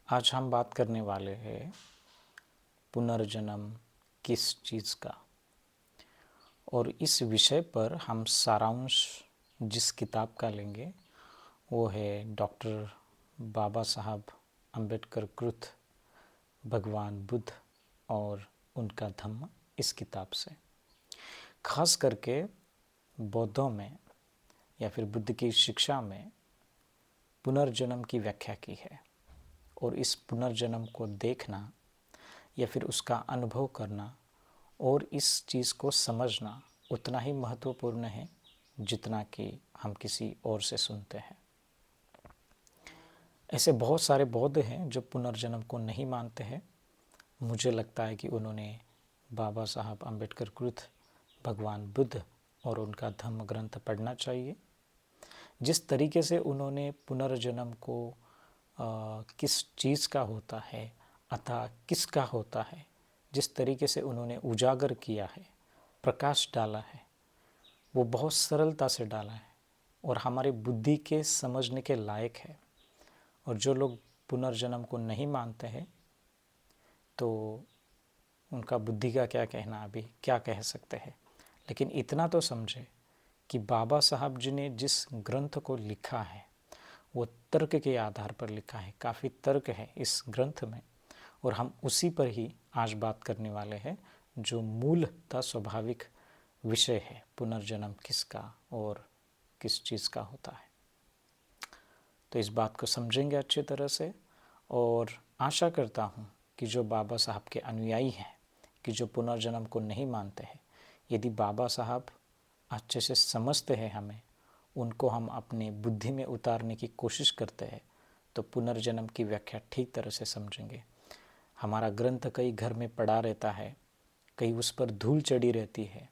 आज हम बात करने वाले हैं पुनर्जन्म किस चीज़ का। और इस विषय पर हम सारांश जिस किताब का लेंगे वो है डॉक्टर बाबा साहब अम्बेडकर कृत भगवान बुद्ध और उनका धम्म, इस किताब से। खास करके बौद्धों में या फिर बुद्ध की शिक्षा में पुनर्जन्म की व्याख्या की है। और इस पुनर्जन्म को देखना या फिर उसका अनुभव करना और इस चीज़ को समझना उतना ही महत्वपूर्ण है जितना कि हम किसी और से सुनते हैं। ऐसे बहुत सारे बौद्ध हैं जो पुनर्जन्म को नहीं मानते हैं। मुझे लगता है कि उन्होंने बाबा साहब अम्बेडकर कृत भगवान बुद्ध और उनका धम्म ग्रंथ पढ़ना चाहिए। जिस तरीके से उन्होंने पुनर्जन्म को किस चीज़ का होता है अथवा किसका होता है, जिस तरीके से उन्होंने उजागर किया है, प्रकाश डाला है, वो बहुत सरलता से डाला है और हमारे बुद्धि के समझने के लायक है। और जो लोग पुनर्जन्म को नहीं मानते हैं तो उनका बुद्धि का क्या कहना, अभी क्या कह सकते हैं। लेकिन इतना तो समझे कि बाबा साहब जी ने जिस ग्रंथ को लिखा है वो तर्क के आधार पर लिखा है। काफ़ी तर्क है इस ग्रंथ में और हम उसी पर ही आज बात करने वाले हैं, जो मूलतः स्वाभाविक विषय है पुनर्जन्म किसका और किस चीज़ का होता है। तो इस बात को समझेंगे अच्छी तरह से और आशा करता हूँ कि जो बाबा साहब के अनुयायी हैं, कि जो पुनर्जन्म को नहीं मानते हैं, यदि बाबा साहब अच्छे से समझते हैं हमें, उनको हम अपने बुद्धि में उतारने की कोशिश करते हैं, तो पुनर्जन्म की व्याख्या ठीक तरह से समझेंगे। हमारा ग्रंथ कई घर में पड़ा रहता है, कई उस पर धूल चढ़ी रहती है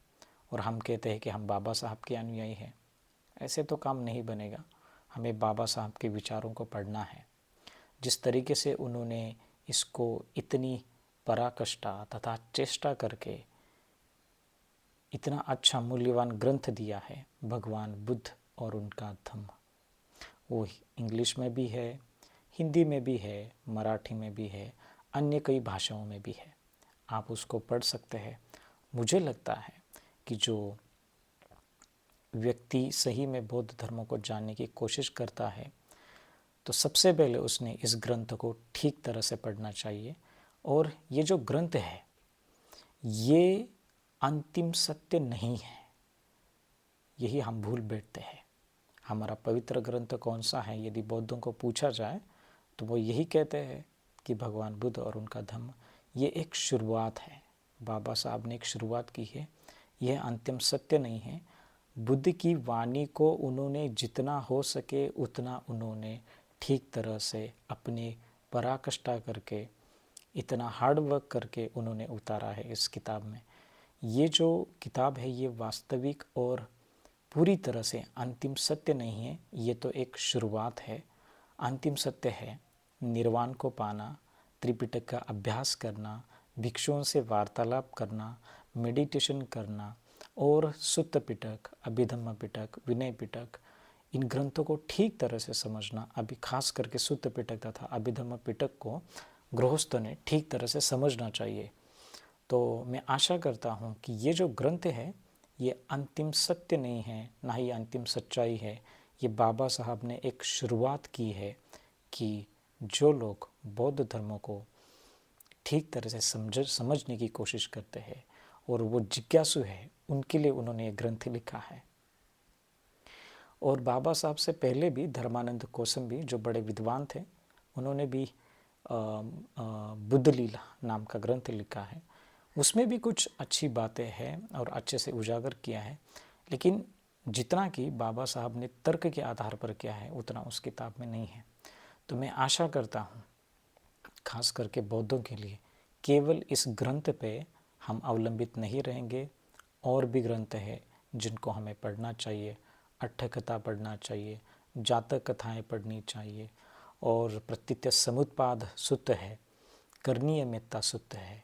और हम कहते हैं कि हम बाबा साहब के अनुयायी हैं। ऐसे तो काम नहीं बनेगा। हमें बाबा साहब के विचारों को पढ़ना है। जिस तरीके से उन्होंने इसको इतनी पराकाष्ठा तथा चेष्टा करके इतना अच्छा मूल्यवान ग्रंथ दिया है, भगवान बुद्ध और उनका धम्म। वो इंग्लिश में भी है, हिंदी में भी है, मराठी में भी है, अन्य कई भाषाओं में भी है। आप उसको पढ़ सकते हैं। मुझे लगता है कि जो व्यक्ति सही में बौद्ध धर्मों को जानने की कोशिश करता है तो सबसे पहले उसने इस ग्रंथ को ठीक तरह से पढ़ना चाहिए। और ये जो ग्रंथ है ये अंतिम सत्य नहीं है, यही हम भूल बैठते हैं। हमारा पवित्र ग्रंथ कौन सा है, यदि बौद्धों को पूछा जाए तो वो यही कहते हैं कि भगवान बुद्ध और उनका धम्म ये एक शुरुआत है। बाबा साहब ने एक शुरुआत की है, यह अंतिम सत्य नहीं है। बुद्ध की वाणी को उन्होंने जितना हो सके उतना उन्होंने ठीक तरह से अपने पराकाष्ठा करके, इतना हार्ड वर्क करके उन्होंने उतारा है इस किताब में। ये जो किताब है ये वास्तविक और पूरी तरह से अंतिम सत्य नहीं है, ये तो एक शुरुआत है। अंतिम सत्य है निर्वाण को पाना, त्रिपिटक का अभ्यास करना, भिक्षुओं से वार्तालाप करना, मेडिटेशन करना और सुत्त पिटक, अभिधम्म पिटक, विनय पिटक, इन ग्रंथों को ठीक तरह से समझना। अभी खास करके सुत्त पिटक तथा अभिधम्म पिटक को गृहस्थों ने ठीक तरह से समझना चाहिए। तो मैं आशा करता हूँ कि ये जो ग्रंथ है ये अंतिम सत्य नहीं है, ना ही अंतिम सच्चाई है। ये बाबा साहब ने एक शुरुआत की है कि जो लोग बौद्ध धर्मों को ठीक तरह से समझने की कोशिश करते हैं और वो जिज्ञासु है, उनके लिए उन्होंने ये ग्रंथ लिखा है। और बाबा साहब से पहले भी धर्मानंद कोसंबी, जो बड़े विद्वान थे, उन्होंने भी बुद्ध लीला नाम का ग्रंथ लिखा है। उसमें भी कुछ अच्छी बातें हैं और अच्छे से उजागर किया है, लेकिन जितना कि बाबा साहब ने तर्क के आधार पर किया है उतना उस किताब में नहीं है। तो मैं आशा करता हूँ खास करके बौद्धों के लिए केवल इस ग्रंथ पे हम अवलंबित नहीं रहेंगे। और भी ग्रंथ है जिनको हमें पढ़ना चाहिए। अट्ठकथा पढ़ना चाहिए, जातक कथाएँ पढ़नी चाहिए और प्रतीत्य समुत्पाद सुत्त है, करणीय मेत्ता सुत्त है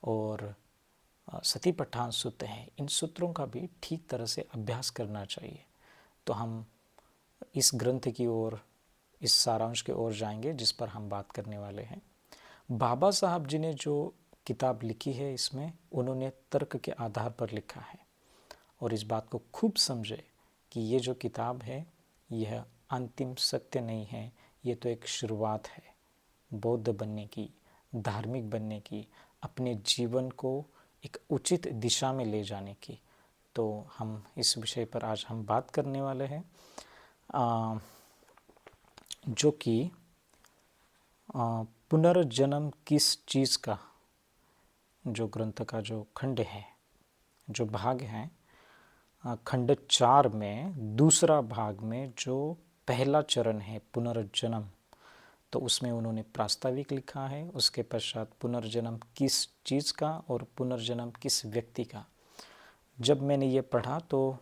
और सतीपट्ठान सूत्र है। इन सूत्रों का भी ठीक तरह से अभ्यास करना चाहिए। तो हम इस ग्रंथ की ओर इस सारांश की ओर जाएंगे जिस पर हम बात करने वाले हैं। बाबा साहब जी ने जो किताब लिखी है इसमें उन्होंने तर्क के आधार पर लिखा है, और इस बात को खूब समझे कि ये जो किताब है यह अंतिम सत्य नहीं है, ये तो एक शुरुआत है बौद्ध बनने की, धार्मिक बनने की, अपने जीवन को एक उचित दिशा में ले जाने की। तो हम इस विषय पर आज हम बात करने वाले हैं, जो कि पुनर्जन्म किस चीज़ का, जो ग्रंथ का जो खंड है, जो भाग है, खंड 4 में दूसरा भाग में जो पहला चरण है पुनर्जन्म, तो उसमें उन्होंने प्रास्ताविक लिखा है। उसके पश्चात पुनर्जन्म किस चीज़ का और पुनर्जन्म किस व्यक्ति का। जब मैंने ये पढ़ा तो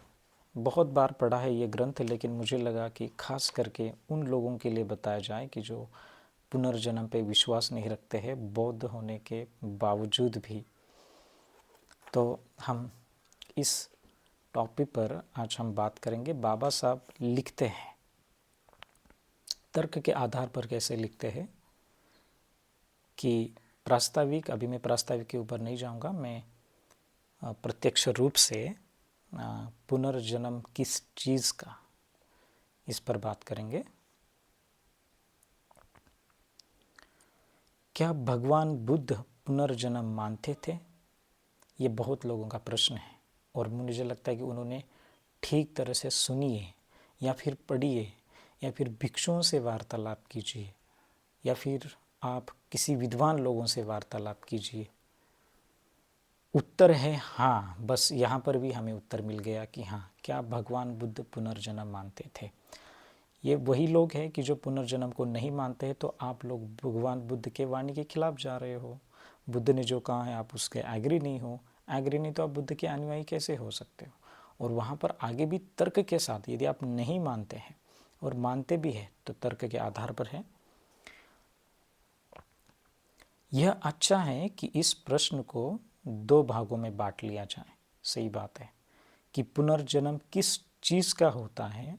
बहुत बार पढ़ा है ये ग्रंथ, लेकिन मुझे लगा कि खास करके उन लोगों के लिए बताया जाए कि जो पुनर्जन्म पे विश्वास नहीं रखते हैं बौद्ध होने के बावजूद भी। तो हम इस टॉपिक पर आज हम बात करेंगे। बाबा साहब लिखते हैं तर्क के आधार पर, कैसे लिखते हैं कि प्रास्ताविक, अभी मैं प्रास्ताविक के ऊपर नहीं जाऊंगा, मैं प्रत्यक्ष रूप से पुनर्जन्म किस चीज़ का, इस पर बात करेंगे। क्या भगवान बुद्ध पुनर्जन्म मानते थे? ये बहुत लोगों का प्रश्न है, और मुझे लगता है कि उन्होंने ठीक तरह से सुनिए या फिर पढ़िए या फिर भिक्षुओं से वार्तालाप कीजिए या फिर आप किसी विद्वान लोगों से वार्तालाप कीजिए। उत्तर है हाँ, बस यहाँ पर भी हमें उत्तर मिल गया कि हाँ, क्या भगवान बुद्ध पुनर्जन्म मानते थे। ये वही लोग हैं कि जो पुनर्जन्म को नहीं मानते हैं, तो आप लोग भगवान बुद्ध के वाणी के खिलाफ जा रहे हो। बुद्ध ने जो कहा है आप उसके एग्री नहीं हो, एग्री नहीं तो आप बुद्ध के अनुयायी कैसे हो सकते हो। और वहाँ पर आगे भी तर्क के साथ, यदि आप नहीं मानते हैं और मानते भी हैं तो तर्क के आधार पर है। यह अच्छा है कि इस प्रश्न को 2 भागों में बांट लिया जाए। सही बात है कि पुनर्जन्म किस चीज़ का होता है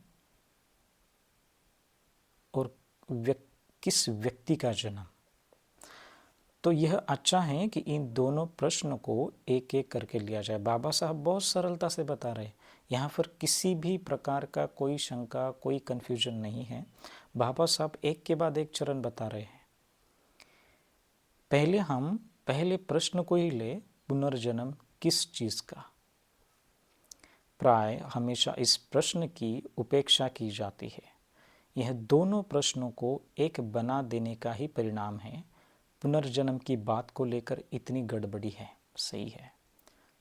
और किस व्यक्ति का जन्म। तो यह अच्छा है कि इन दोनों प्रश्न को एक एक करके लिया जाए। बाबा साहब बहुत सरलता से बता रहे हैं, यहाँ पर किसी भी प्रकार का कोई शंका, कोई कन्फ्यूजन नहीं है। बाबा साहब एक के बाद एक चरण बता रहे हैं। पहले हम पहले प्रश्न को ही ले, पुनर्जन्म किस चीज़ का। प्राय हमेशा इस प्रश्न की उपेक्षा की जाती है। यह दोनों प्रश्नों को एक बना देने का ही परिणाम है। पुनर्जन्म की बात को लेकर इतनी गड़बड़ी है, सही है।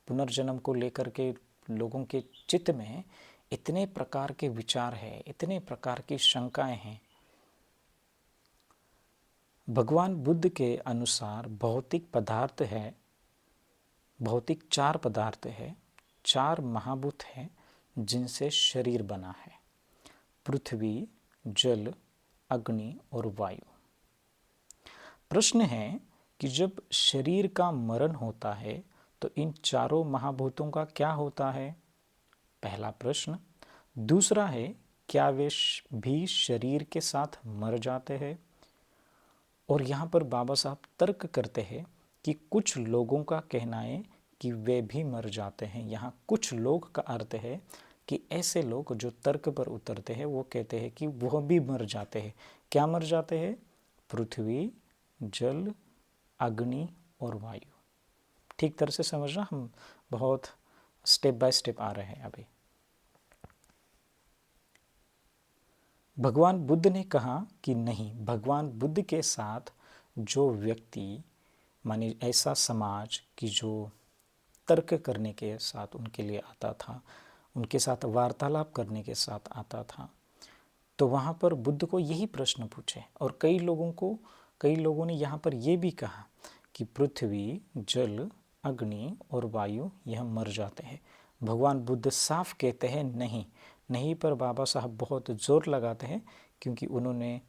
पुनर्जन्म को लेकर के लोगों के चित्त में इतने प्रकार के विचार है, इतने प्रकार की शंकाएं हैं। भगवान बुद्ध के अनुसार भौतिक पदार्थ है, भौतिक 4 पदार्थ है, 4 महाभूत है जिनसे शरीर बना है: पृथ्वी, जल, अग्नि और वायु। प्रश्न है कि जब शरीर का मरण होता है तो इन चारों महाभूतों का क्या होता है? पहला प्रश्न। दूसरा है, क्या वे भी शरीर के साथ मर जाते हैं? और यहाँ पर बाबा साहब तर्क करते हैं कि कुछ लोगों का कहना है कि वे भी मर जाते हैं। यहाँ कुछ लोग का अर्थ है कि ऐसे लोग जो तर्क पर उतरते हैं वो कहते हैं कि वह भी मर जाते हैं। क्या मर जाते हैं? पृथ्वी, जल, अग्नि और वायु। ठीक तरह से समझना, हम बहुत स्टेप बाय स्टेप आ रहे हैं अभी। भगवान बुद्ध ने कहा कि नहीं, भगवान बुद्ध के साथ जो व्यक्ति, माने ऐसा समाज कि जो तर्क करने के साथ उनके लिए आता था, उनके साथ वार्तालाप करने के साथ आता था, तो वहाँ पर बुद्ध को यही प्रश्न पूछे। और कई लोगों ने यहाँ पर ये भी कहा कि पृथ्वी, जल, अग्नि और वायु यह मर जाते हैं। भगवान बुद्ध साफ कहते हैं नहीं। नहीं पर बाबा साहब बहुत ज़ोर लगाते हैं, क्योंकि उन्होंने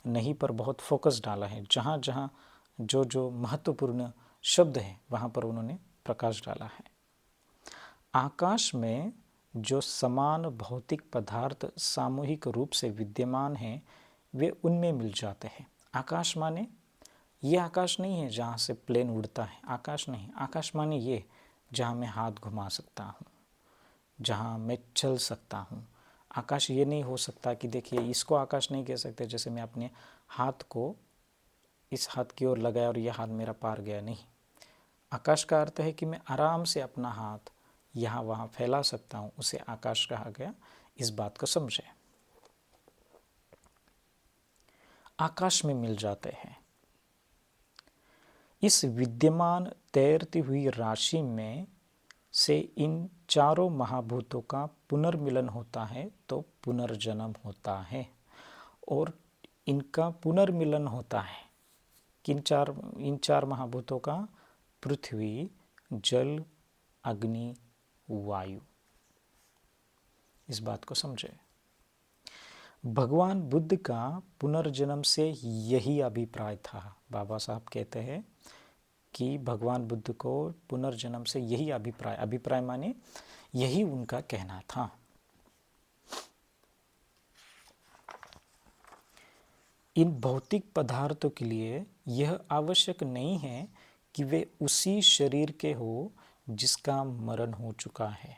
नहीं पर बहुत फोकस डाला है। जहाँ जहाँ जो जो महत्वपूर्ण शब्द हैं वहाँ पर उन्होंने प्रकाश डाला है। आकाश में जो समान भौतिक पदार्थ सामूहिक रूप से विद्यमान हैं, वे उनमें मिल जाते हैं। आकाश माने ये आकाश नहीं है जहाँ से प्लेन उड़ता है, आकाश नहीं। आकाश माने ये जहाँ मैं हाथ घुमा सकता हूँ, जहाँ मैं चल सकता हूँ। आकाश ये नहीं हो सकता कि देखिए इसको आकाश नहीं कह सकते, जैसे मैं अपने हाथ को इस हाथ की ओर लगाया और यह हाथ मेरा पार गया, नहीं। आकाश का अर्थ है कि मैं आराम से अपना हाथ यहाँ वहाँ फैला सकता हूँ, उसे आकाश कहा गया। इस बात को समझे। आकाश में मिल जाते हैं। इस विद्यमान तैरती हुई राशि में से इन चारों महाभूतों का पुनर्मिलन होता है तो पुनर्जन्म होता है। और इनका पुनर्मिलन होता है इन चार महाभूतों का, पृथ्वी, जल, अग्नि, वायु। इस बात को समझे। भगवान बुद्ध का पुनर्जन्म से यही अभिप्राय था। बाबा साहब कहते हैं कि भगवान बुद्ध को पुनर्जन्म से यही अभिप्राय माने यही उनका कहना था। इन भौतिक पदार्थों के लिए यह आवश्यक नहीं है कि वे उसी शरीर के हो जिसका मरण हो चुका है।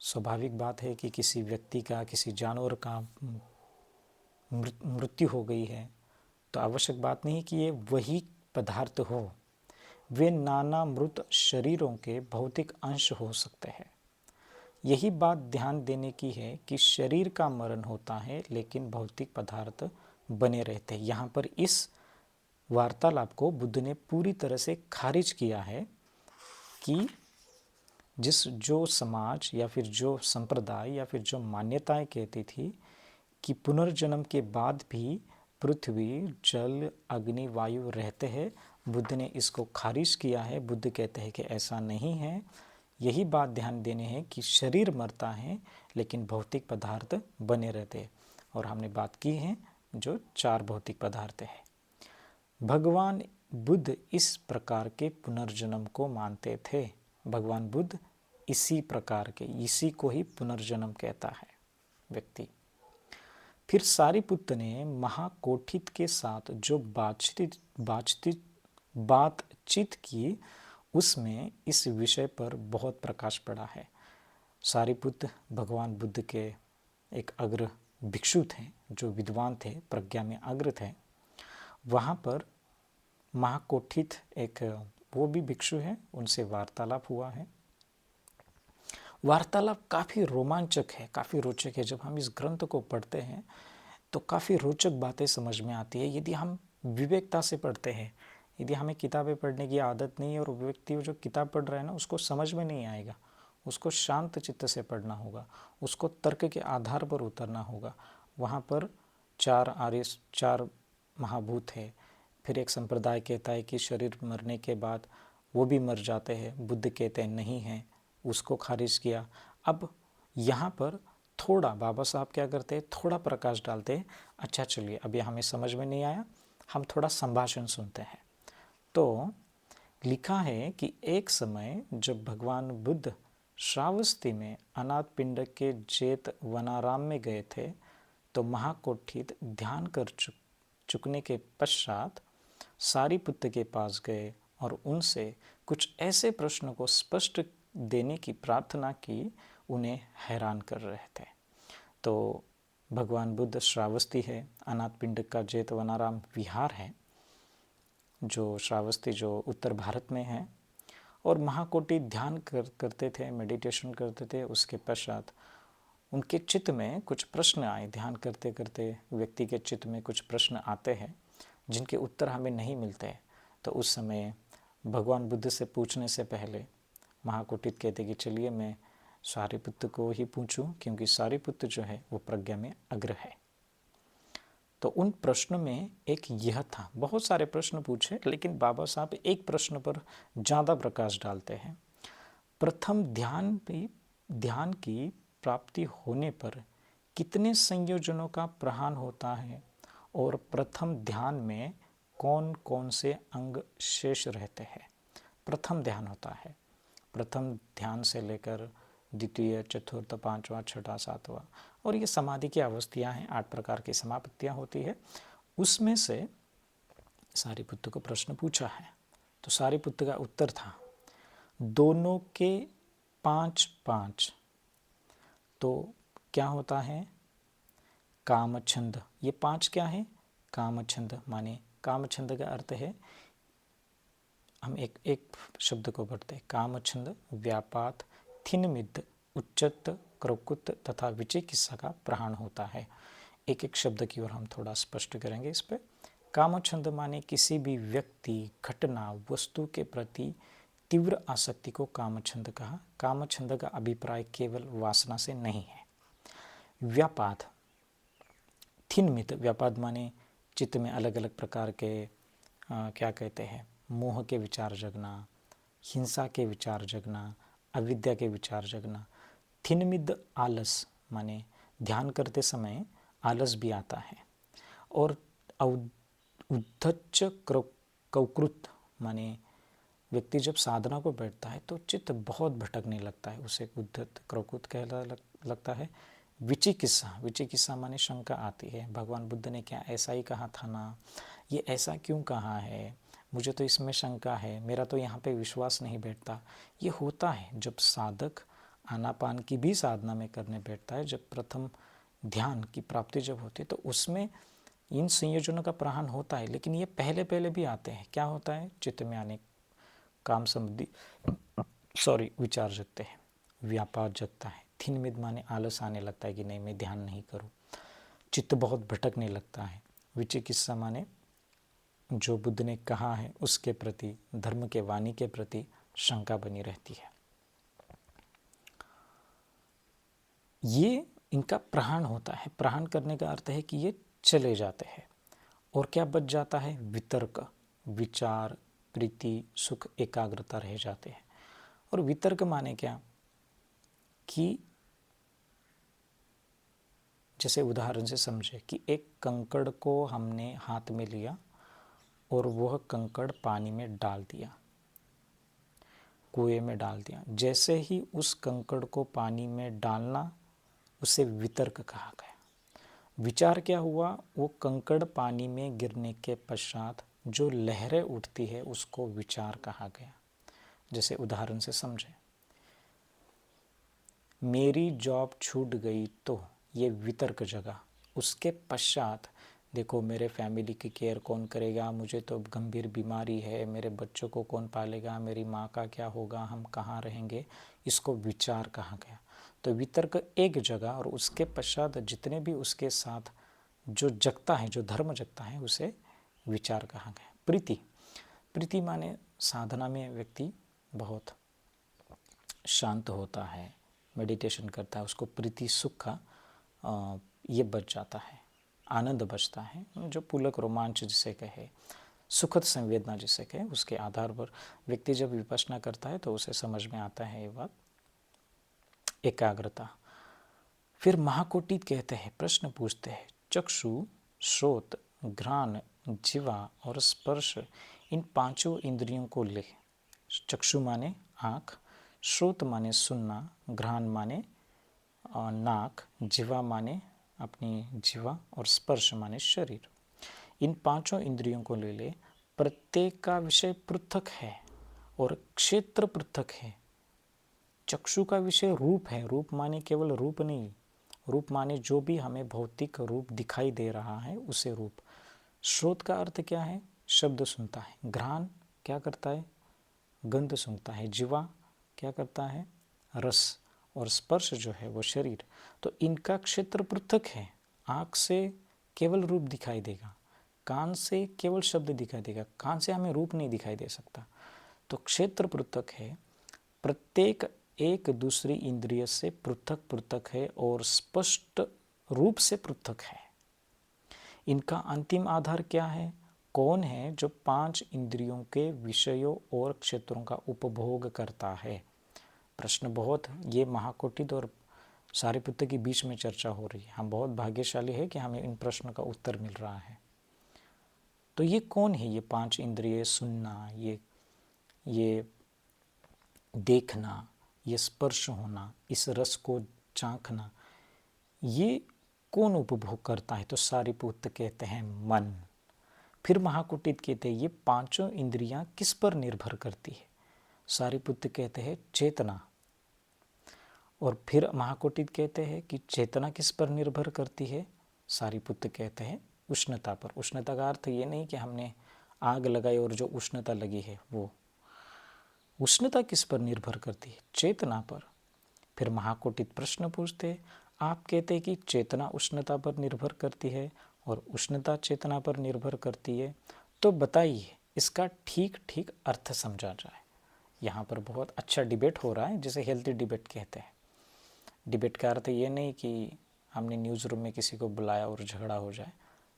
स्वाभाविक बात है कि किसी व्यक्ति का, किसी जानवर का मृत्यु हो गई है तो आवश्यक बात नहीं कि ये वही पदार्थ हो। वे नाना मृत शरीरों के भौतिक अंश हो सकते हैं। यही बात ध्यान देने की है कि शरीर का मरण होता है लेकिन भौतिक पदार्थ बने रहते हैं। यहाँ पर इस वार्तालाप को बुद्ध ने पूरी तरह से खारिज किया है कि जो समाज या फिर जो संप्रदाय या फिर जो मान्यताएं कहती थी कि पुनर्जन्म के बाद भी पृथ्वी, जल, अग्नि, वायु रहते हैं, बुद्ध ने इसको खारिज किया है। बुद्ध कहते हैं कि ऐसा नहीं है। यही बात ध्यान देने है कि शरीर मरता है लेकिन भौतिक पदार्थ बने रहते हैं। और हमने बात की है जो चार भौतिक पदार्थ है। भगवान बुद्ध इस प्रकार के पुनर्जन्म को मानते थे। भगवान बुद्ध इसी प्रकार के, इसी को ही पुनर्जन्म कहता है व्यक्ति। फिर सारिपुत्र ने महाकोठित के साथ जो बातचीत की उसमें इस विषय पर बहुत प्रकाश पड़ा है। सारिपुत्र भगवान बुद्ध के एक अग्र भिक्षु थे, जो विद्वान थे, प्रज्ञा में अग्र थे। वहाँ पर महाकोठित एक वो भी भिक्षु है, उनसे वार्तालाप हुआ है। वार्तालाप काफ़ी रोमांचक है, काफ़ी रोचक है। जब हम इस ग्रंथ को पढ़ते हैं तो काफ़ी रोचक बातें समझ में आती है यदि हम विवेकता से पढ़ते हैं। यदि हमें किताबें पढ़ने की आदत नहीं है और व्यक्ति जो किताब पढ़ रहा है ना, उसको समझ में नहीं आएगा। उसको शांत चित्त से पढ़ना होगा, उसको तर्क के आधार पर उतरना होगा। वहाँ पर चार महाभूत है। फिर एक संप्रदाय कहता है कि शरीर मरने के बाद वो भी मर जाते हैं, बुद्ध कहते हैं नहीं है, उसको खारिज किया। अब यहाँ पर थोड़ा बाबा साहब क्या करते हैं, थोड़ा प्रकाश डालते हैं। अच्छा चलिए, अभी हमें समझ में नहीं आया, हम थोड़ा संभाषण सुनते हैं। तो लिखा है कि एक समय जब भगवान बुद्ध श्रावस्ती में अनाथ पिंड के जेत वनाराम में गए थे तो महाकोठित ध्यान कर चुकने के पश्चात सारिपुत्र के पास गए और उनसे कुछ ऐसे प्रश्नों को स्पष्ट देने की प्रार्थना की उन्हें हैरान कर रहे थे। तो भगवान बुद्ध श्रावस्ती है, अनाथ पिंड का जेत वनाराम विहार है जो श्रावस्ती जो उत्तर भारत में है। और महाकोटि ध्यान करते थे, मेडिटेशन करते थे। उसके पश्चात उनके चित्त में कुछ प्रश्न आए। ध्यान करते करते व्यक्ति के चित्त में कुछ प्रश्न आते हैं जिनके उत्तर हमें नहीं मिलते। तो उस समय भगवान बुद्ध से पूछने से पहले महाकोटित कहते कि चलिए मैं सारिपुत्र को ही पूछूं, क्योंकि सारिपुत्र जो है वो प्रज्ञा में अग्र है। तो उन प्रश्नों में एक यह था, बहुत सारे प्रश्न पूछे लेकिन बाबा साहब एक प्रश्न पर ज़्यादा प्रकाश डालते हैं। प्रथम ध्यान की प्राप्ति होने पर कितने संयोजनों का प्रहान होता है और प्रथम ध्यान में कौन कौन से अंग शेष रहते हैं। प्रथम ध्यान होता है, प्रथम ध्यान से लेकर द्वितीय, चतुर्थ, पांचवा, छठा, सातवां और ये समाधि की अवस्थियाँ हैं, 8 प्रकार की समापत्तियाँ होती है। उसमें से सारिपुत्र को प्रश्न पूछा है, तो सारिपुत्र का उत्तर था दोनों के 5-5। तो क्या होता है? कामछंद। ये 5 क्या है? कामछंद। माने कामछंद का अर्थ है, हम एक एक शब्द को पढ़ते हैं, कामछंद, व्यापात, थिनमिद, उच्चत, क्रकुत तथा विचिकित्सा का प्रहाण होता है। एक एक शब्द की ओर हम थोड़ा स्पष्ट करेंगे इस पे। कामछंद माने किसी भी व्यक्ति, घटना, वस्तु के प्रति तीव्र आसक्ति को कामछंद कहा। कामछंद का अभिप्राय केवल वासना से नहीं है। व्यापाद, थिनमित, व्यापाद माने चित्त में अलग अलग प्रकार के क्या कहते हैं, मोह के विचार जगना, हिंसा के विचार जगना, अविद्या के विचार जगना। थिनमिद आलस, माने ध्यान करते समय आलस भी आता है। और उद्धच्च कौकृत, माने व्यक्ति जब साधना को बैठता है तो चित्त बहुत भटकने लगता है, उसे उद्धत क्रौकुत कहला लगता है। विचिकित्सा, विचिकित्सा माने शंका आती है, भगवान बुद्ध ने क्या ऐसा ही कहा था ना, ये ऐसा क्यों कहा है, मुझे तो इसमें शंका है, मेरा तो यहाँ पे विश्वास नहीं बैठता। ये होता है जब साधक आनापान की भी साधना में करने बैठता है, जब प्रथम ध्यान की प्राप्ति जब होती है तो उसमें इन संयोजनों का प्रहान होता है। लेकिन ये पहले पहले भी आते हैं। क्या होता है? चित्त में आने काम संबंधी विचार जगते हैं, व्यापार जगता है। थिनमिद माने आलस आने लगता है कि नहीं मैं ध्यान नहीं करूं, चित्त बहुत भटकने लगता है। विचिकित्सा माने जो बुद्ध ने कहा है उसके प्रति, धर्म के वाणी के प्रति शंका बनी रहती है। ये इनका प्रहाण होता है। प्रहाण करने का अर्थ है कि ये चले जाते हैं। और क्या बच जाता है? वितर्क, विचार, प्रीति, सुख, एकाग्रता रह जाते हैं। और वितर्क माने क्या कि जैसे उदाहरण से समझे कि एक कंकड़ को हमने हाथ में लिया और वह कंकड़ पानी में डाल दिया, कुएं में डाल दिया। जैसे ही उस कंकड़ को पानी में डालना, उसे वितर्क कहा गया। विचार क्या हुआ? वो कंकड़ पानी में गिरने के पश्चात जो लहरें उठती है उसको विचार कहा गया। जैसे उदाहरण से समझे, मेरी जॉब छूट गई तो ये वितर्क जगा। उसके पश्चात देखो मेरे फैमिली की केयर कौन करेगा, मुझे तो गंभीर बीमारी है, मेरे बच्चों को कौन पालेगा, मेरी माँ का क्या होगा, हम कहाँ रहेंगे, इसको विचार कहा गया। तो वितर्क एक जगह और उसके पश्चात जितने भी उसके साथ जो जगता है, जो धर्म जगता है, उसे विचार कहा गया। प्रीति, प्रीति माने साधना में व्यक्ति बहुत शांत होता है, मेडिटेशन करता है, उसको प्रीति सुख का ये बच जाता है, आनंद बचता है। जो पुलक रोमांच जिसे कहे, सुखद संवेदना जिसे कहे, उसके आधार पर व्यक्ति जब विपश्यना करता है तो उसे समझ में आता है ये बात। एकाग्रता। फिर महाकोटि कहते हैं, प्रश्न पूछते हैं, चक्षु, श्रोत, घ्राण, जिह्वा और स्पर्श, इन पांचों इंद्रियों को ले। चक्षु माने आँख, श्रोत माने सुनना, घ्राण माने नाक, जिह्वा माने अपनी जिह्वा और स्पर्श माने शरीर। इन पांचों इंद्रियों को ले ले। प्रत्येक का विषय पृथक है और क्षेत्र पृथक है। चक्षु का विषय रूप है, रूप माने केवल रूप नहीं, रूप माने जो भी हमें भौतिक रूप दिखाई दे रहा है उसे रूप। श्रोत का अर्थ क्या है? शब्द सुनता है। घ्राण क्या करता है? गंध सुनता है। जिह्वा क्या करता है? रस। और स्पर्श जो है वो शरीर। तो इनका क्षेत्र पृथक है। आँख से केवल रूप दिखाई देगा, कान से केवल शब्द दिखाई देगा, कान से हमें रूप नहीं दिखाई दे सकता। तो क्षेत्र पृथक है, प्रत्येक एक दूसरी इंद्रिय से पृथक पृथक है और स्पष्ट रूप से पृथक है। इनका अंतिम आधार क्या है? कौन है जो 5 इंद्रियों के विषयों और क्षेत्रों का उपभोग करता है? प्रश्न बहुत, ये महाकोटित और सारिपुत्र के बीच में चर्चा हो रही है। हम बहुत भाग्यशाली है कि हमें इन प्रश्नों का उत्तर मिल रहा है। तो ये कौन है? ये 5 इंद्रिय, सुनना, ये देखना, ये स्पर्श होना, इस रस को चाखना, ये कौन उपभोग करता है? तो सारिपुत्र कहते हैं मन। फिर महाकुटित कहते हैं ये पांचों इंद्रियां किस पर निर्भर करती है? सारिपुत्र कहते हैं चेतना। और फिर महाकुटित कहते हैं कि चेतना किस पर निर्भर करती है? सारिपुत्र कहते हैं उष्णता पर। उष्णता का अर्थ ये नहीं कि हमने आग लगाई और जो उष्णता लगी है वो। उष्णता किस पर निर्भर करती है? चेतना पर। फिर महाकुटित प्रश्न पूछते, आप कहते हैं कि चेतना उष्णता पर निर्भर करती है और उष्णता चेतना पर निर्भर करती है, तो बताइए इसका ठीक ठीक अर्थ समझा जाए। यहाँ पर बहुत अच्छा डिबेट हो रहा है, जिसे हेल्थी डिबेट कहते हैं। डिबेट का अर्थ ये नहीं कि हमने न्यूज़ रूम में किसी को बुलाया और झगड़ा हो जाए।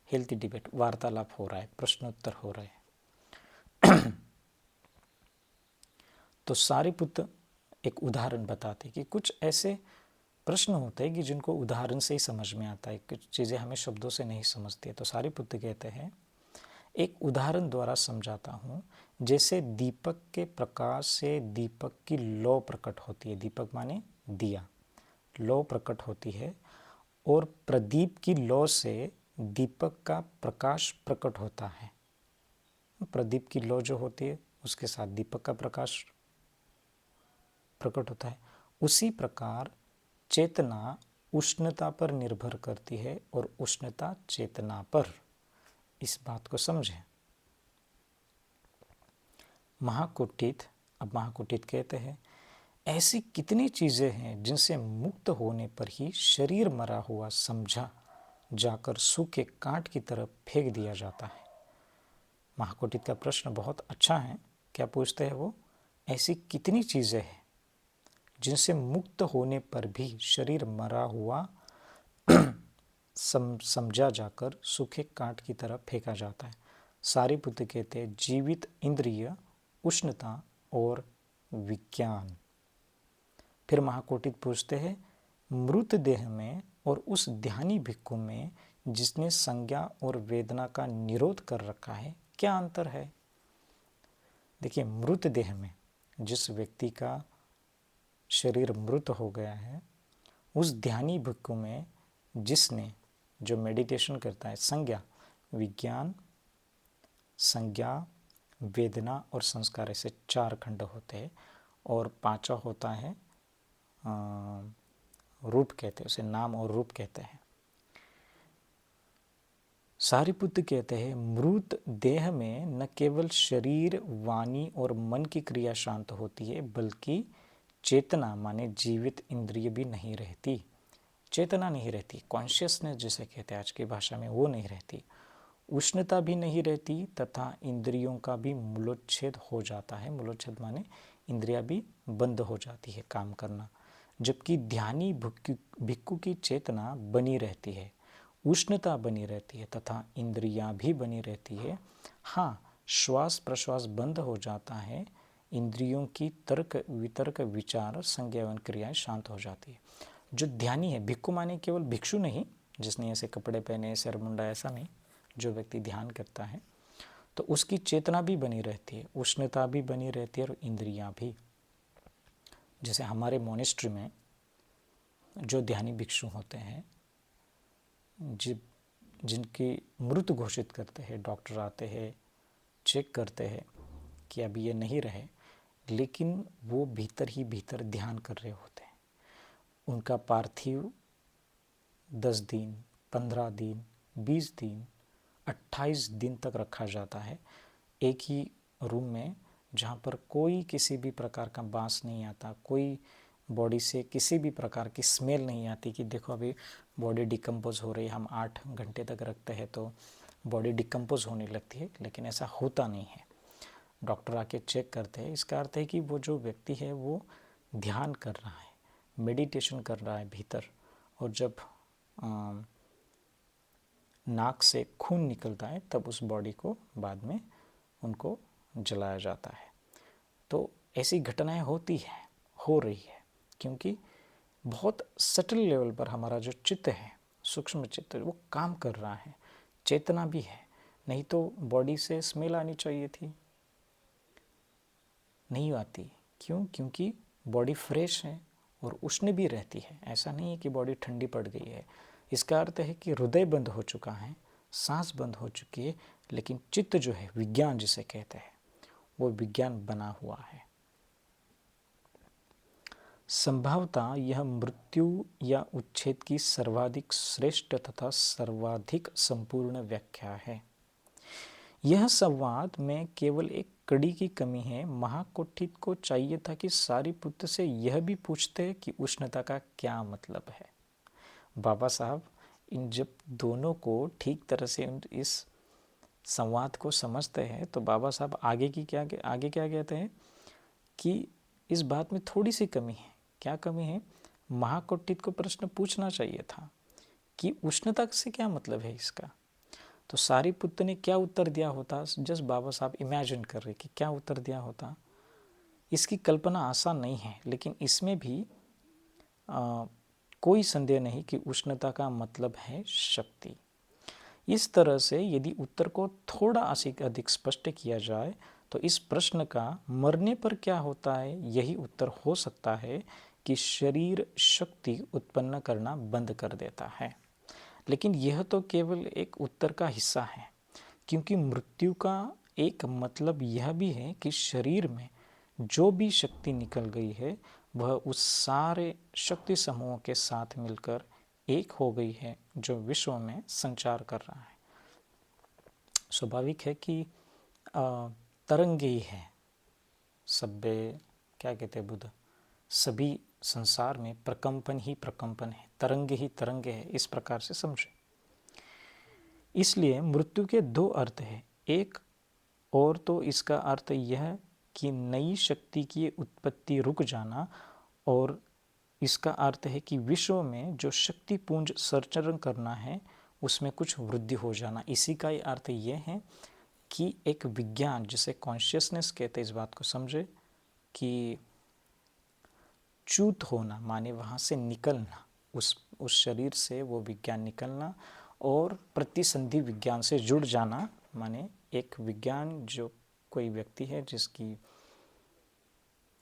हेल्थी डिबेट, वार्तालाप हो रहा है, प्रश्नोत्तर हो रहे हैं। तो सारिपुत्र एक उदाहरण बताते कि कुछ ऐसे प्रश्न होते हैं कि जिनको उदाहरण से ही समझ में आता है, कुछ चीज़ें हमें शब्दों से नहीं समझती है। तो सारिपुत्र कहते हैं एक उदाहरण द्वारा समझाता हूँ, जैसे दीपक के प्रकाश से दीपक की लौ प्रकट होती है। दीपक माने दिया, लौ प्रकट होती है, और प्रदीप की लौ से दीपक का प्रकाश प्रकट होता है। प्रदीप की लौ जो होती है उसके साथ दीपक का प्रकाश प्रकट होता है। उसी प्रकार चेतना उष्णता पर निर्भर करती है और उष्णता चेतना पर। इस बात को समझें। महाकुटित, अब महाकुटित कहते हैं ऐसी कितनी चीज़ें हैं जिनसे मुक्त होने पर ही शरीर मरा हुआ समझा जाकर सूखे कांट की तरफ फेंक दिया जाता है। महाकुटित का प्रश्न बहुत अच्छा है। क्या पूछते हैं वो? ऐसी कितनी चीज़ें हैं जिनसे मुक्त होने पर भी शरीर मरा हुआ समझा जाकर सूखे कांट की तरफ फेंका जाता है। सारिपुत्र कहते हैं जीवित इंद्रिय, उष्णता और विज्ञान। फिर महाकुटित पूछते हैं मृत देह में और उस ध्यानी भिक्खु में जिसने संज्ञा और वेदना का निरोध कर रखा है, क्या अंतर है? देखिए, मृत देह में जिस व्यक्ति का शरीर मृत हो गया है, उस ध्यानी भिक्खु में जिसने, जो मेडिटेशन करता है, संज्ञा, विज्ञान, संज्ञा, वेदना और संस्कार, ऐसे 4 खंड होते हैं, और 5वां होता है रूप, कहते हैं उसे, नाम और रूप कहते हैं। सारिपुत्र कहते हैं मृत देह में न केवल शरीर, वाणी और मन की क्रिया शांत होती है, बल्कि चेतना माने जीवित इंद्रिय भी नहीं रहती। चेतना नहीं रहती, कॉन्शियसनेस जिसे कहते हैं आज की भाषा में, वो नहीं रहती। उष्णता भी नहीं रहती तथा इंद्रियों का भी मूलोच्छेद हो जाता है। मूलोच्छेद माने इंद्रियां भी बंद हो जाती है काम करना, जबकि ध्यानी भिक्खु की चेतना बनी रहती है, उष्णता बनी रहती है तथा इंद्रियां भी बनी रहती है। हाँ, श्वास प्रश्वास बंद हो जाता है, इंद्रियों की तर्क वितर्क विचार संज्ञा एवं क्रियाएं शांत हो जाती है। जो ध्यानी है, भिक्खु माने केवल भिक्षु नहीं जिसने ऐसे कपड़े पहने, सिर मुंडा, ऐसा नहीं। जो व्यक्ति ध्यान करता है तो उसकी चेतना भी बनी रहती है, उष्णता भी बनी रहती है और इंद्रियां भी। जैसे हमारे मोनेस्ट्री में जो ध्यानी भिक्षु होते हैं, जिनकी मृत घोषित करते हैं, डॉक्टर आते हैं, चेक करते हैं कि अभी ये नहीं रहे, लेकिन वो भीतर ही भीतर ध्यान कर रहे होते हैं। उनका पार्थिव 10 दिन, 15 दिन, 20 दिन, 28 दिन तक रखा जाता है एक ही रूम में, जहाँ पर कोई किसी भी प्रकार का बांस नहीं आता, कोई बॉडी से किसी भी प्रकार की स्मेल नहीं आती कि देखो अभी बॉडी डिकम्पोज हो रही है। हम 8 घंटे तक रखते हैं तो बॉडी डिकम्पोज होने लगती है, लेकिन ऐसा होता नहीं है। डॉक्टर आके चेक करते हैं। इसका अर्थ है कि वो जो व्यक्ति है वो ध्यान कर रहा है, मेडिटेशन कर रहा है भीतर, और जब नाक से खून निकलता है तब उस बॉडी को बाद में उनको जलाया जाता है। तो ऐसी घटनाएं होती हैं, हो रही है, क्योंकि बहुत सटल लेवल पर हमारा जो चित्त है, सूक्ष्म चित्त, वो काम कर रहा है, चेतना भी है। नहीं तो बॉडी से स्मेल आनी चाहिए थी, नहीं आती। क्यों? क्योंकि बॉडी फ्रेश है और उष्ण भी रहती है। ऐसा नहीं है कि बॉडी ठंडी पड़ गई है। इसका अर्थ है कि हृदय बंद हो चुका है, सांस बंद हो चुकी है, लेकिन चित्त जो है, विज्ञान जिसे कहते हैं, वो विज्ञान बना हुआ है। संभवतः यह मृत्यु या उच्छेद की सर्वाधिक श्रेष्ठ तथा सर्वाधिक संपूर्ण व्याख्या है। यह संवाद में केवल एक कड़ी की कमी है। महाकोटित को चाहिए था कि सारिपुत्र से यह भी पूछते कि उष्णता का क्या मतलब है। बाबा साहब इन जब दोनों को ठीक तरह से इस संवाद को समझते हैं तो बाबा साहब आगे क्या कहते हैं कि इस बात में थोड़ी सी कमी है। क्या कमी है? महाकोटित को प्रश्न पूछना चाहिए था कि उष्णता से क्या मतलब है इसका। तो सारिपुत्र ने क्या उत्तर दिया होता? जस्ट बाबा साहब इमेजिन कर रहे कि क्या उत्तर दिया होता। इसकी कल्पना आसान नहीं है, लेकिन इसमें भी कोई संदेह नहीं कि उष्णता का मतलब है शक्ति। इस तरह से यदि उत्तर को थोड़ा अधिक स्पष्ट किया जाए तो इस प्रश्न का मरने पर क्या होता है, यही उत्तर हो सकता है कि शरीर शक्ति उत्पन्न करना बंद कर देता है। लेकिन यह तो केवल एक उत्तर का हिस्सा है, क्योंकि मृत्यु का एक मतलब यह भी है कि शरीर में जो भी शक्ति निकल गई है वह उस सारे शक्ति समूहों के साथ मिलकर एक हो गई है जो विश्व में संचार कर रहा है। स्वाभाविक है कि तरंगे ही है, सभ्य क्या कहते हैं बुद्ध, सभी संसार में प्रकंपन ही प्रकंपन है, तरंगे ही तरंगे है, इस प्रकार से समझे। इसलिए मृत्यु के दो अर्थ हैं। एक और तो इसका अर्थ यह कि नई शक्ति की उत्पत्ति रुक जाना, और इसका अर्थ है कि विश्व में जो शक्ति पुंज संचरण करना है उसमें कुछ वृद्धि हो जाना। इसी का ही अर्थ यह है कि एक विज्ञान जिसे कॉन्शियसनेस कहते हैं, इस बात को समझे कि च्युत होना माने वहाँ से निकलना, उस शरीर से वो विज्ञान निकलना, और प्रतिसंधि विज्ञान से जुड़ जाना माने एक विज्ञान जो कोई व्यक्ति है, जिसकी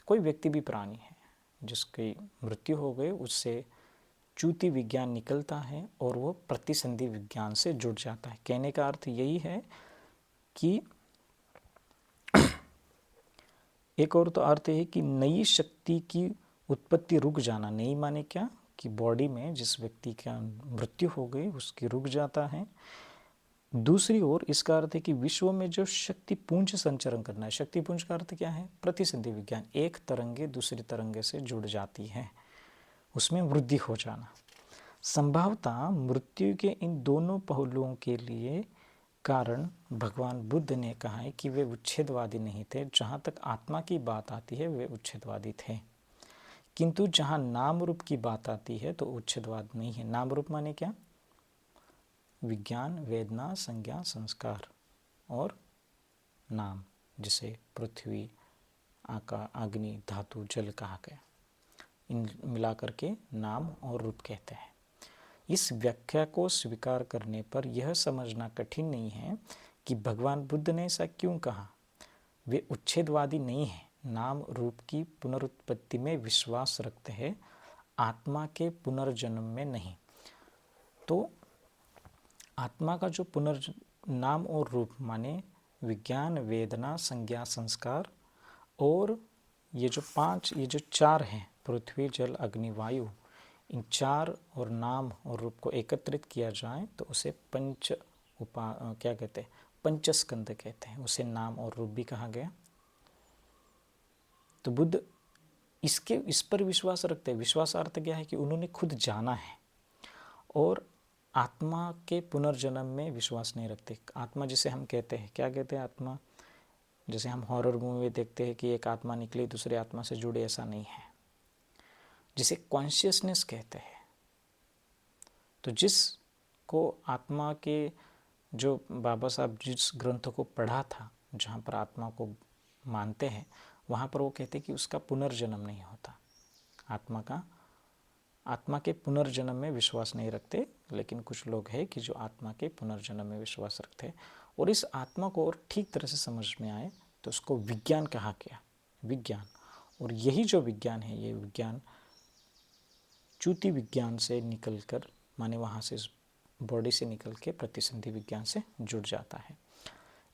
कोई व्यक्ति भी प्राणी है जिसकी मृत्यु हो गई, उससे च्युति विज्ञान निकलता है और वो प्रतिसंधि विज्ञान से जुड़ जाता है। कहने का अर्थ यही है कि एक और तो अर्थ है कि नई शक्ति की उत्पत्ति रुक जाना। नई माने क्या कि बॉडी में जिस व्यक्ति का मृत्यु हो गई उसकी रुक जाता है। दूसरी ओर इसका अर्थ है कि विश्व में जो शक्ति पुंज संचरण करना है। शक्ति पुंज का अर्थ क्या है? प्रतिसंधि विज्ञान। एक तरंगे दूसरी तरंगे से जुड़ जाती है, उसमें वृद्धि हो जाना। संभवतः मृत्यु के इन दोनों पहलुओं के लिए कारण भगवान बुद्ध ने कहा है कि वे उच्छेदवादी नहीं थे। जहाँ तक आत्मा की बात आती है वे उच्छेदवादी थे, किंतु जहाँ नाम रूप की बात आती है तो उच्छेदवाद नहीं है। नाम रूप माने क्या? विज्ञान, वेदना, संज्ञा, संस्कार और नाम, जिसे पृथ्वी, आकाश, अग्नि, धातु, जल कहा गया, इन मिलाकर के नाम और रूप कहते हैं। इस व्याख्या को स्वीकार करने पर यह समझना कठिन नहीं है कि भगवान बुद्ध ने ऐसा क्यों कहा। वे उच्छेदवादी नहीं हैं, नाम रूप की पुनरुत्पत्ति में विश्वास रखते हैं, आत्मा के पुनर्जन्म में नहीं। तो आत्मा का जो नाम और रूप माने विज्ञान, वेदना, संज्ञा, संस्कार, और ये जो चार हैं, पृथ्वी, जल, अग्नि, वायु, इन चार और नाम और रूप को एकत्रित किया जाए तो उसे क्या कहते हैं? पंचस्कंद कहते हैं। उसे नाम और रूप भी कहा गया। तो बुद्ध इस पर विश्वास रखते हैं। विश्वास अर्थ क्या है कि उन्होंने खुद जाना है, और आत्मा के पुनर्जन्म में विश्वास नहीं रखते। आत्मा जिसे हम कहते हैं, क्या कहते हैं आत्मा? जैसे हम हॉरर मूवी में देखते हैं कि एक आत्मा निकली दूसरे आत्मा से जुड़े, ऐसा नहीं है, जिसे कॉन्शियसनेस कहते हैं। तो जिसको आत्मा के, जो बाबा साहब जिस ग्रंथ को पढ़ा था जहाँ पर आत्मा को मानते हैं, वहाँ पर वो कहते हैं कि उसका पुनर्जन्म नहीं होता। आत्मा के पुनर्जन्म में विश्वास नहीं रखते, लेकिन कुछ लोग हैं कि जो आत्मा के पुनर्जन्म में विश्वास रखते हैं। और इस आत्मा को और ठीक तरह से समझ में आए तो उसको विज्ञान कहा गया, विज्ञान। और यही जो विज्ञान है, ये विज्ञान च्युति विज्ञान से निकलकर, माने वहाँ से बॉडी से निकल के प्रतिसंधि विज्ञान से जुड़ जाता है।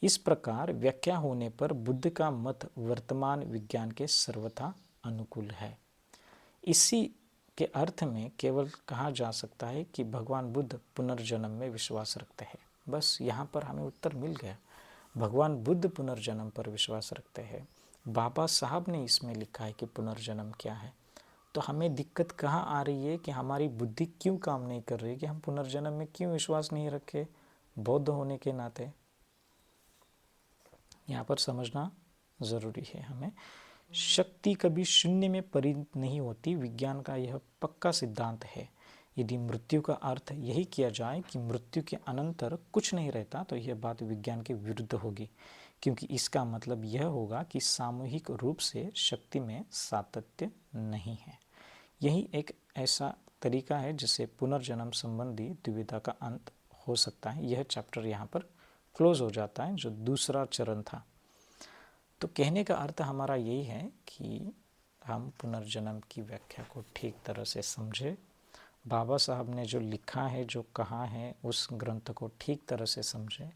इस प्रकार व्याख्या होने पर बुद्ध का मत वर्तमान विज्ञान के सर्वथा अनुकूल है। इसी के अर्थ में केवल कहा जा सकता है कि भगवान बुद्ध पुनर्जन्म में विश्वास रखते हैं। बस यहाँ पर हमें उत्तर मिल गया, भगवान बुद्ध पुनर्जन्म पर विश्वास रखते हैं। बाबा साहब ने इसमें लिखा है कि पुनर्जन्म क्या है। तो हमें दिक्कत कहाँ आ रही है कि हमारी बुद्धि क्यों काम नहीं कर रही, कि हम पुनर्जन्म में क्यों विश्वास नहीं रखे बौद्ध होने के नाते। यहाँ पर समझना ज़रूरी है हमें। शक्ति कभी शून्य में परिणत नहीं होती, विज्ञान का यह पक्का सिद्धांत है। यदि मृत्यु का अर्थ यही किया जाए कि मृत्यु के अनंतर कुछ नहीं रहता, तो यह बात विज्ञान के विरुद्ध होगी, क्योंकि इसका मतलब यह होगा कि सामूहिक रूप से शक्ति में सातत्य नहीं है। यही एक ऐसा तरीका है जिससे पुनर्जन्म संबंधी दुविधा का अंत हो सकता है। यह चैप्टर यहाँ पर क्लोज हो जाता है, जो दूसरा चरण था। तो कहने का अर्थ हमारा यही है कि हम पुनर्जन्म की व्याख्या को ठीक तरह से समझें। बाबा साहब ने जो लिखा है, जो कहा है, उस ग्रंथ को ठीक तरह से समझें।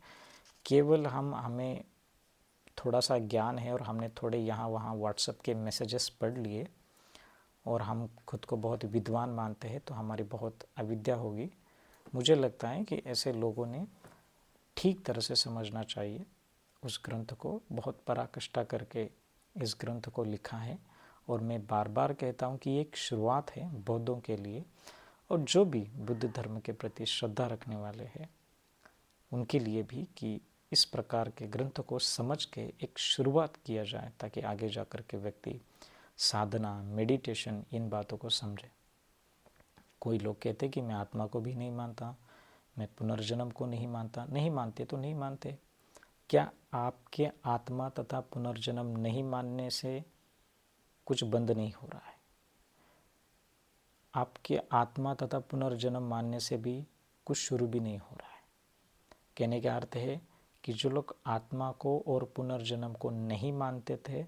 केवल हमें थोड़ा सा ज्ञान है और हमने थोड़े यहाँ वहाँ व्हाट्सएप के मैसेजेस पढ़ लिए और हम खुद को बहुत विद्वान मानते हैं, तो हमारी बहुत अविद्या होगी। मुझे लगता है कि ऐसे लोगों ने ठीक तरह से समझना चाहिए उस ग्रंथ को। बहुत पराकाष्ठा करके इस ग्रंथ को लिखा है, और मैं बार बार कहता हूँ कि एक शुरुआत है बौद्धों के लिए, और जो भी बुद्ध धर्म के प्रति श्रद्धा रखने वाले हैं उनके लिए भी, कि इस प्रकार के ग्रंथ को समझ के एक शुरुआत किया जाए, ताकि आगे जा कर के व्यक्ति साधना, मेडिटेशन, इन बातों को समझे। कोई लोग कहते कि मैं आत्मा को भी नहीं मानता, मैं पुनर्जन्म को नहीं मानता। नहीं मानते तो नहीं मानते। क्या आपके आत्मा तथा पुनर्जन्म नहीं मानने से कुछ बंद नहीं हो रहा है? आपके आत्मा तथा पुनर्जन्म मानने से भी कुछ शुरू भी नहीं हो रहा है। कहने का अर्थ है कि जो लोग आत्मा को और पुनर्जन्म को नहीं मानते थे,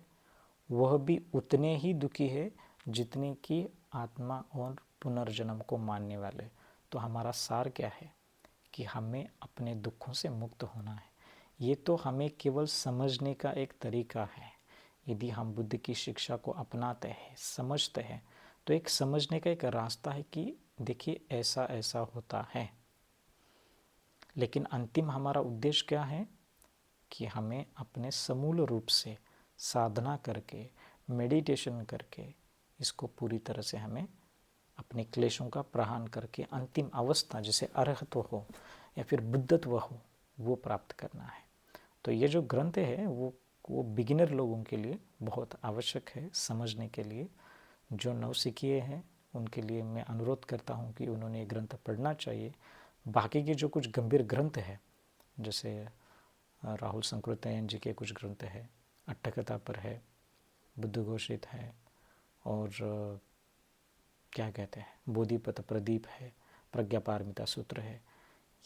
वह भी उतने ही दुखी है जितने कि आत्मा और पुनर्जन्म को मानने वाले। तो हमारा सार क्या है कि हमें अपने दुखों से मुक्त होना है। ये तो हमें केवल समझने का एक तरीका है। यदि हम बुद्ध की शिक्षा को अपनाते हैं, समझते हैं, तो एक समझने का एक रास्ता है कि देखिए ऐसा ऐसा होता है। लेकिन अंतिम हमारा उद्देश्य क्या है कि हमें अपने समूल रूप से साधना करके, मेडिटेशन करके, इसको पूरी तरह से हमें अपने क्लेशों का प्रहार करके अंतिम अवस्था, जैसे अरहत्व हो या फिर बुद्धत्व हो, वो प्राप्त करना है। तो ये जो ग्रंथ है वो बिगिनर लोगों के लिए बहुत आवश्यक है समझने के लिए। जो नवसिखिए हैं उनके लिए मैं अनुरोध करता हूँ कि उन्होंने ये ग्रंथ पढ़ना चाहिए। बाकी के जो कुछ गंभीर ग्रंथ है, जैसे राहुल संकृतयन जी के कुछ ग्रंथ है, अट्ठकथा पर है, बुद्ध घोषित है, और क्या कहते हैं, बोधिपथ प्रदीप है, प्रज्ञापारमिता सूत्र है,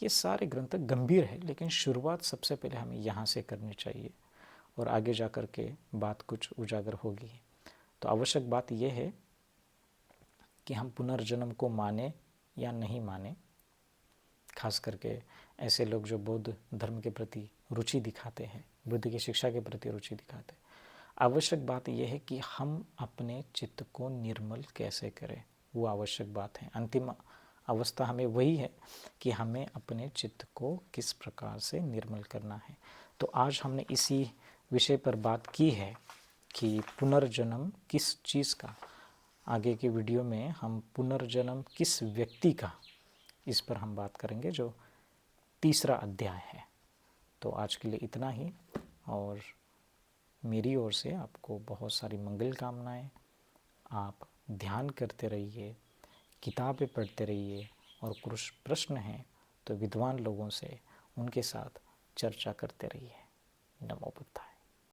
ये सारे ग्रंथ गंभीर है। लेकिन शुरुआत सबसे पहले हमें यहाँ से करनी चाहिए, और आगे जा कर के बात कुछ उजागर होगी। तो आवश्यक बात यह है कि हम पुनर्जन्म को माने या नहीं माने। खास करके ऐसे लोग जो बौद्ध धर्म के प्रति रुचि दिखाते हैं, बुद्ध की शिक्षा के प्रति रुचि दिखाते हैं, आवश्यक बात यह है कि हम अपने चित्त को निर्मल कैसे करें, वो आवश्यक बात है। अंतिम अवस्था हमें वही है कि हमें अपने चित्त को किस प्रकार से निर्मल करना है। तो आज हमने इसी विषय पर बात की है कि पुनर्जन्म किस चीज़ का। आगे के वीडियो में हम पुनर्जन्म किस व्यक्ति का, इस पर हम बात करेंगे, जो तीसरा अध्याय है। तो आज के लिए इतना ही, और मेरी ओर से आपको बहुत सारी मंगल कामनाएं। आप ध्यान करते रहिए, किताबें पढ़ते रहिए, और कुछ प्रश्न हैं तो विद्वान लोगों से उनके साथ चर्चा करते रहिए। नमो बुद्धाय।